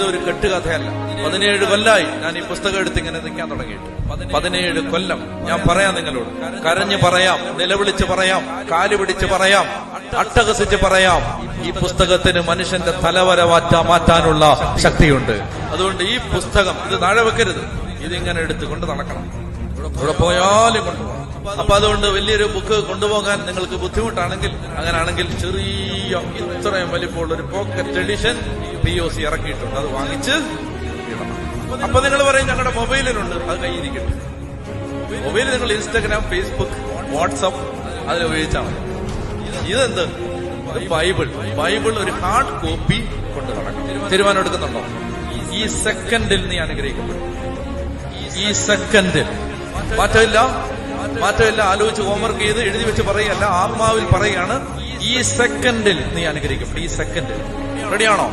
ഇതൊരു കെട്ടുകഥയല്ല. 17 കൊല്ലായി ഞാൻ ഈ പുസ്തകം എടുത്ത് ഇങ്ങനെ നിൽക്കാൻ തുടങ്ങിയിട്ട്. 17 കൊല്ലം ഞാൻ പറയാം നിങ്ങളോട്. കരഞ്ഞു പറയാം, നിലവിളിച്ച് പറയാം, കാല് പിടിച്ച് പറയാം, അട്ടഹസിച്ച് പറയാം. ഈ പുസ്തകത്തിന് മനുഷ്യന്റെ തലവര മാറ്റാനുള്ള ശക്തിയുണ്ട്. അതുകൊണ്ട് ഈ പുസ്തകം ഇത് താഴെ വെക്കരുത്, ഇതിങ്ങനെ എടുത്തുകൊണ്ട് നടക്കണം. ഇവിടെ പോയാലും കൊണ്ടുപോകണം. അപ്പൊ അതുകൊണ്ട് വലിയൊരു ബുക്ക് കൊണ്ടുപോകാൻ നിങ്ങൾക്ക് ബുദ്ധിമുട്ടാണെങ്കിൽ, അങ്ങനെയാണെങ്കിൽ ചെറിയ ഇത്രയും വലിപ്പമുള്ള ഒരു പോക്കറ്റ് എഡിഷൻ POC ഇറക്കിയിട്ടുണ്ട്. അത് വാങ്ങിച്ച് ഇടണം. അപ്പൊ നിങ്ങൾ പറയും ഞങ്ങളുടെ മൊബൈലിലുണ്ട്, അത് കയ്യിരിക്കട്ടെ. മൊബൈൽ നിങ്ങൾ ഇൻസ്റ്റാഗ്രാം, ഫേസ്ബുക്ക്, വാട്സപ്പ് അതിൽ ഉപയോഗിച്ചാൽ മതി. ഇതെന്ത്? ബൈബിൾ ഒരു ഹാർഡ് കോപ്പി കൊണ്ട് നടക്കണം. തീരുമാനം എടുക്കുന്നുണ്ടോ? ഈ സെക്കൻഡിൽ നീ അനുഗ്രഹിക്കപ്പെടും. ഈ സെക്കൻഡിൽ മാറ്റമില്ല. ആലോചിച്ച് ഹോംവർക്ക് ചെയ്ത് എഴുതി വെച്ച് പറയുകയല്ല, ആത്മാവിൽ പറയുകയാണ്. ഈ സെക്കൻഡിൽ നീ അനുഗ്രഹിക്കപ്പെടും. ഈ സെക്കൻഡിൽ റെഡിയാണോ?